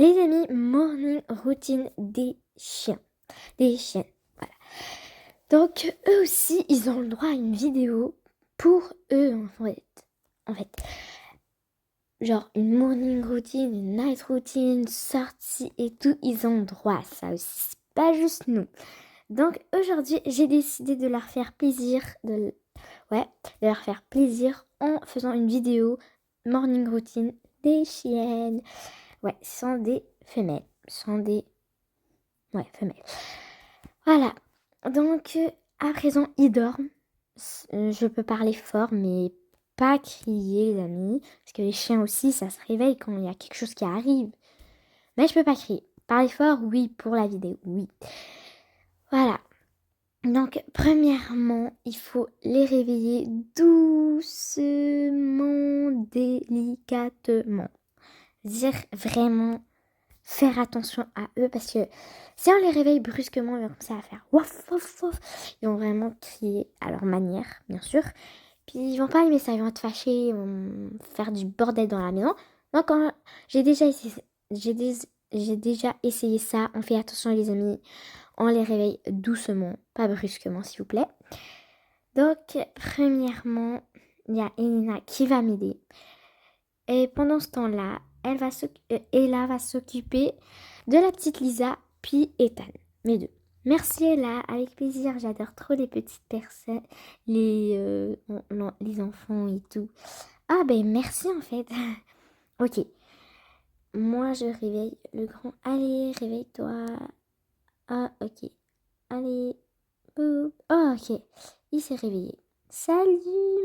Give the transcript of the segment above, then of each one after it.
Les amis, morning routine des chiens. Des chiennes, voilà. Donc, eux aussi, ils ont le droit à une vidéo pour eux, en fait. Genre, une morning routine, une night routine, sortie et tout, ils ont le droit à ça aussi. C'est pas juste nous. Donc, aujourd'hui, j'ai décidé de leur faire plaisir, de leur faire plaisir en faisant une vidéo morning routine des chiennes. Ouais, ce sont des femelles. Ce sont des... Ouais, femelles. Voilà. Donc, à présent, ils dorment. Je peux parler fort, mais pas crier, les amis. Parce que les chiens aussi, ça se réveille quand il y a quelque chose qui arrive. Mais je peux pas crier. Parler fort, oui, pour la vidéo, oui. Voilà. Donc, premièrement, il faut les réveiller doucement, délicatement. Dire vraiment faire attention à eux parce que si on les réveille brusquement, ils vont commencer à faire wouf wouf wouf. Ils vont vraiment crier à leur manière, bien sûr. Puis ils vont pas aimer ça, ils vont être fâchés, ils vont faire du bordel dans la maison. Donc j'ai déjà essayé ça. On fait attention les amis, on les réveille doucement, pas brusquement s'il vous plaît. Donc premièrement, il y a Elena qui va m'aider. Et pendant ce temps-là, Ella va s'occuper de la petite Lisa, puis Ethan, mes deux. Merci Ella, avec plaisir, j'adore trop les petites personnes, les enfants et tout. Ah ben merci en fait. Ok, moi je réveille le grand. Allez, réveille-toi. Ah ok, allez, boum. Oh ok, il s'est réveillé. Salut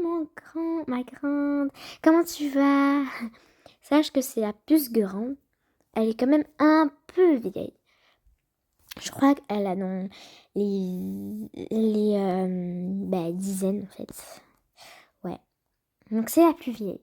mon grand, ma grande, comment tu vas? Sache que c'est la plus grande. Elle est quand même un peu vieille. Je crois qu'elle a dans les dizaines en fait. Ouais. Donc c'est la plus vieille.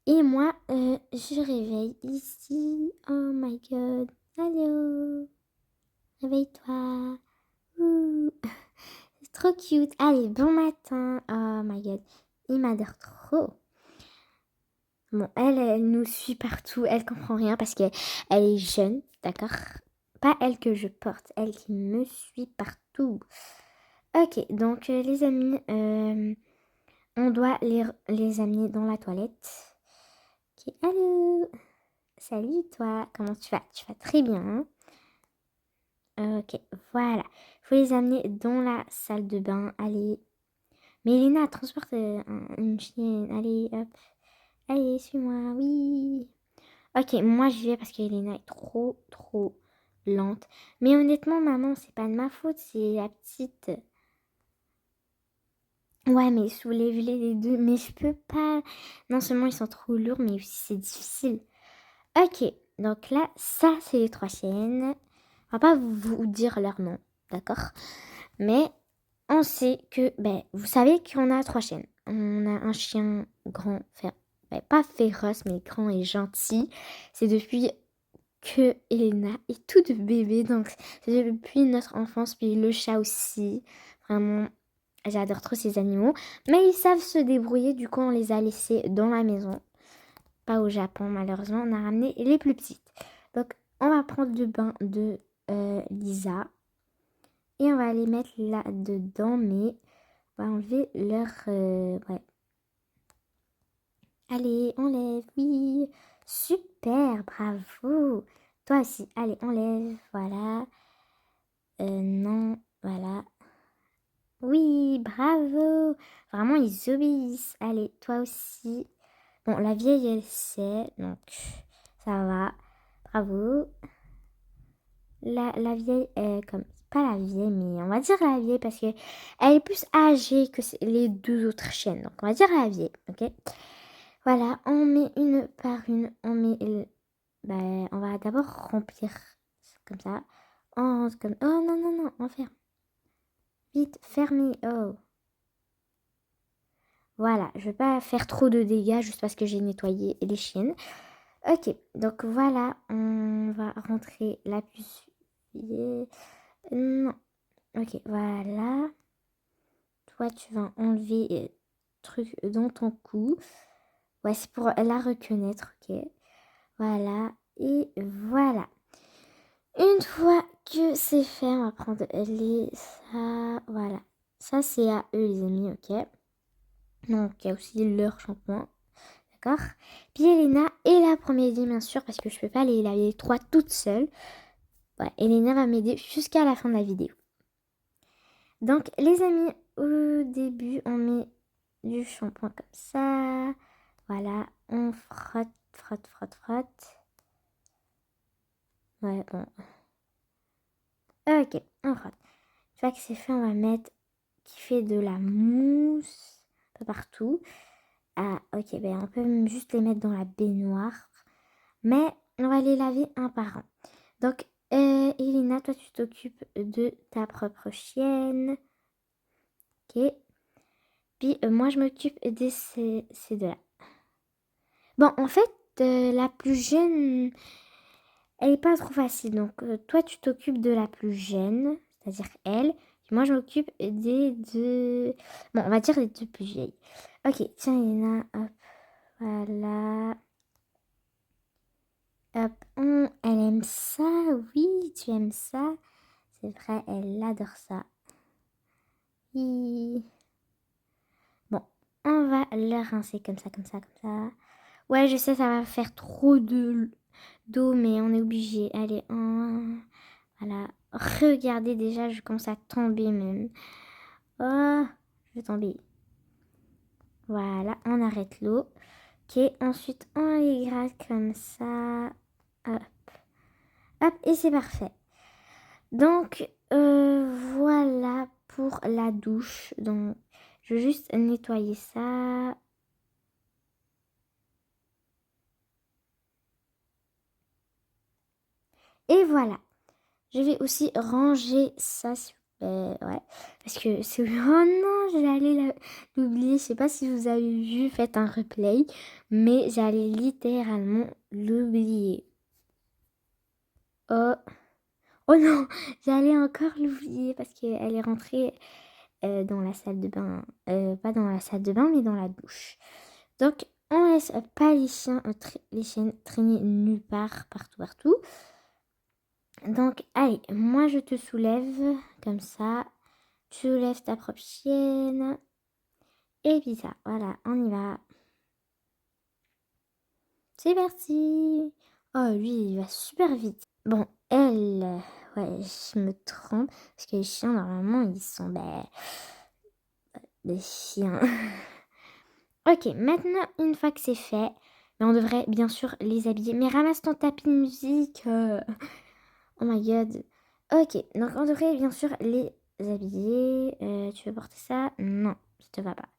Et moi, je réveille ici. Oh my god. Allô. Réveille-toi. Ouh. C'est trop cute. Allez, bon matin. Oh my god. Il m'adore trop. Bon, elle nous suit partout, elle comprend rien parce qu'elle est jeune, d'accord? Pas elle que je porte, elle qui me suit partout. Ok, donc les amis, on doit les amener dans la toilette. Ok, allô? Salut toi, comment tu vas? Tu vas très bien, hein? Ok, voilà. Faut les amener dans la salle de bain, allez. Mais Elena, transporte une chienne, allez, hop. Allez, suis-moi, oui. Ok, moi j'y vais parce qu'Elena est trop lente. Mais honnêtement, maman, c'est pas de ma faute, c'est la petite. Ouais, mais soulève-les les deux. Mais je peux pas. Non seulement ils sont trop lourds, mais aussi c'est difficile. Ok, donc là, ça c'est les trois chiennes. On va pas vous dire leur nom, d'accord? Mais on sait que, ben, vous savez qu'on a trois chiennes. On a un chien grand, pas féroce, mais grand et gentil. C'est depuis que Elena est toute bébé, donc c'est depuis notre enfance, puis le chat aussi. Vraiment, j'adore trop ces animaux. Mais ils savent se débrouiller, du coup on les a laissés dans la maison. Pas au Japon, malheureusement, on a ramené les plus petites. Donc on va prendre le bain de Lisa. Et on va les mettre là-dedans, mais on va enlever leur... ouais. Allez, enlève, oui. Super, bravo. Toi aussi, allez, enlève, voilà. Non, voilà. Oui, bravo. Vraiment, ils obéissent. Allez, toi aussi. Bon, la vieille, elle sait, donc ça va. Bravo. La vieille, comme pas la vieille, mais on va dire la vieille parce que elle est plus âgée que les deux autres chiennes. Donc on va dire la vieille, ok? Voilà, on met une par une, on va d'abord remplir comme ça. Oh non non non, on ferme. Vite, fermez. Oh. Voilà, je vais pas faire trop de dégâts juste parce que j'ai nettoyé les chiennes. Ok, donc voilà, on va rentrer la puce. Non. Ok, voilà. Toi, tu vas enlever truc dans ton cou. Ouais, c'est pour la reconnaître, ok. Voilà. Et voilà. Une fois que c'est fait, on va prendre les... Ça, voilà. Ça, c'est à eux, les amis, ok. Donc, il y a aussi leur shampoing. D'accord. Puis Elena et la première idée, bien sûr, parce que je peux pas les laver les trois toutes seules. Ouais, Elena va m'aider jusqu'à la fin de la vidéo. Donc, les amis, au début, on met du shampoing comme ça. Voilà, on frotte, frotte, frotte, frotte. Ouais, bon. Ok, on frotte. Une fois que c'est fait, on va mettre qui fait de la mousse un peu partout. Ah, ok, ben on peut juste les mettre dans la baignoire. Mais on va les laver un par un. Donc, Elina, toi, tu t'occupes de ta propre chienne. Ok. Puis, moi, je m'occupe de ces deux-là. Bon, en fait, la plus jeune, elle est pas trop facile. Donc, toi, tu t'occupes de la plus jeune, c'est-à-dire elle. Puis moi, je m'occupe des deux... Bon, on va dire les deux plus vieilles. Ok, tiens, Elina, hop, voilà. Hop, elle aime ça, oui, tu aimes ça. C'est vrai, elle adore ça. Hi. Bon, on va le rincer comme ça, comme ça, comme ça. Ouais, je sais, ça va faire trop d'eau, mais on est obligé. Allez, voilà. Regardez déjà, je commence à tomber même. Oh, je vais tomber. Voilà, on arrête l'eau. Ok, ensuite on les gratte comme ça. Hop, hop, et c'est parfait. Donc, voilà pour la douche. Donc, je vais juste nettoyer ça. Et voilà. Je vais aussi ranger ça, s'il vous plaît. Ouais. Parce que c'est... Oh non, j'allais l'oublier. Je sais pas si vous avez vu, faites un replay. Mais j'allais littéralement l'oublier. Oh. Oh non, j'allais encore l'oublier parce qu'elle est rentrée dans la salle de bain. Pas dans la salle de bain, mais dans la douche. Donc, on laisse pas les chiennes traîner nulle part, partout, partout. Donc, allez, moi je te soulève comme ça. Tu soulèves ta propre chienne. Et puis ça, voilà, on y va. C'est parti. Oh, lui, il va super vite. Bon, elle, ouais, je me trompe. Parce que les chiens, normalement, ils sont des chiens. Ok, maintenant, une fois que c'est fait, on devrait bien sûr les habiller. Mais ramasse ton tapis de musique. Oh my god. Ok, donc on devrait bien sûr les habiller. Tu veux porter ça? Non, ça te va pas.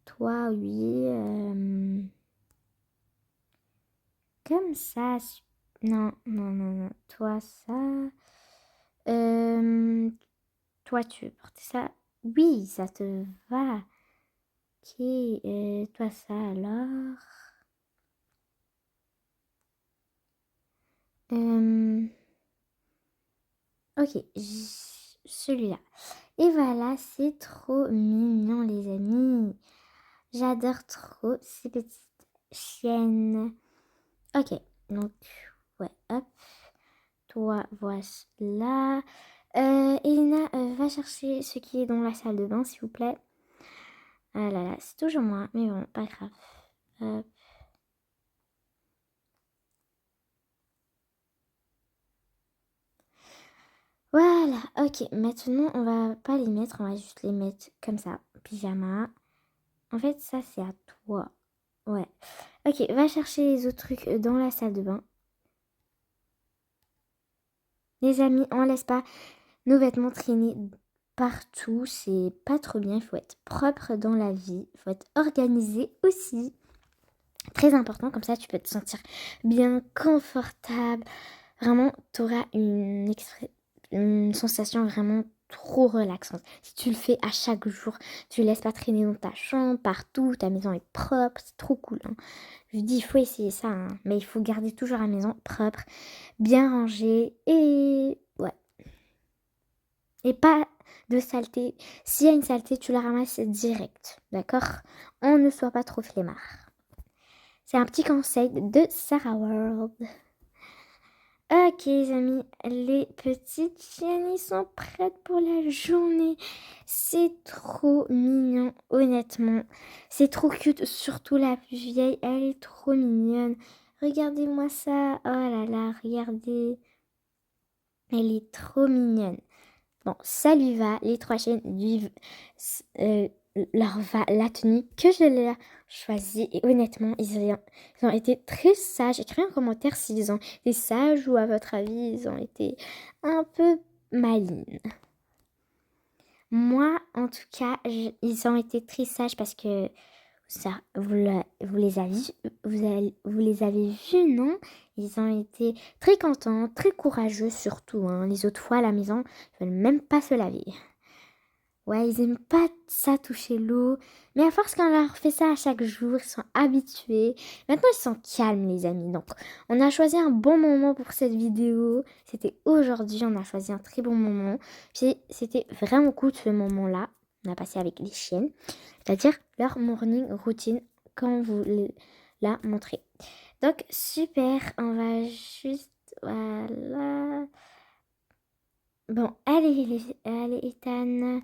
Toi, oui. Comme ça. Non, non, non, non. Toi, ça. Euh, Toi, tu veux porter ça? Oui, ça te va. Ok, toi, ça alors. Euh, ok, celui-là. Et voilà, c'est trop mignon, les amis. J'adore trop ces petites chiennes. Ok, donc, ouais, hop. Toi, voilà. Elena, va chercher ce qui est dans la salle de bain, s'il vous plaît. Ah là là, c'est toujours moi, mais bon, pas grave. Hop. Voilà, ok. Maintenant, on va pas les mettre, on va juste les mettre comme ça. Pyjama. En fait, ça, c'est à toi. Ouais. Ok, va chercher les autres trucs dans la salle de bain. Les amis, on laisse pas nos vêtements traîner partout. C'est pas trop bien. Il faut être propre dans la vie. Il faut être organisé aussi. Très important, comme ça tu peux te sentir bien confortable. Vraiment, tu auras une sensation vraiment trop relaxante. Si tu le fais à chaque jour, tu laisses pas traîner dans ta chambre, partout, ta maison est propre, c'est trop cool. Hein. Je dis, il faut essayer ça, hein, mais il faut garder toujours la maison propre, bien rangée et ouais. Et pas de saleté. S'il y a une saleté, tu la ramasses direct, d'accord? On ne soit pas trop flemmard. C'est un petit conseil de Sarah World. Ok les amis, les petites chiennes sont prêtes pour la journée. C'est trop mignon, honnêtement. C'est trop cute, surtout la plus vieille, elle est trop mignonne. Regardez-moi ça, oh là là, regardez. Elle est trop mignonne. Bon, ça lui va, les trois chiennes lui euh, leur va la tenue que je l'ai choisie. Et honnêtement, ils ont été très sages. Écrivez en commentaire s'ils ont été sages ou à votre avis, ils ont été un peu malignes. Moi, en tout cas, ils ont été très sages parce que ça, vous les avez, vous les avez vus, non? Ils ont été très contents, très courageux surtout. Hein. Les autres fois à la maison, ils veulent même pas se laver. Ouais, ils aiment pas ça toucher l'eau. Mais à force qu'on leur fait ça à chaque jour, ils sont habitués. Maintenant, ils sont calmes, les amis. Donc, on a choisi un bon moment pour cette vidéo. C'était aujourd'hui, on a choisi un très bon moment. Puis, c'était vraiment cool ce moment-là. On a passé avec les chiennes. C'est-à-dire leur morning routine, comme vous l'a montré. Donc, super. On va juste... Voilà. Bon, allez, Ethan.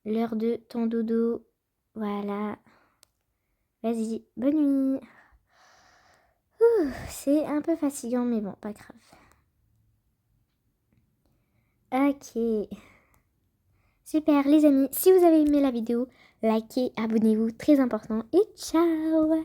L'heure de ton dodo. Voilà. Vas-y, bonne nuit. C'est un peu fatigant, mais bon, pas grave. Ok. Super, les amis. Si vous avez aimé la vidéo, likez, abonnez-vous, très important. Et ciao!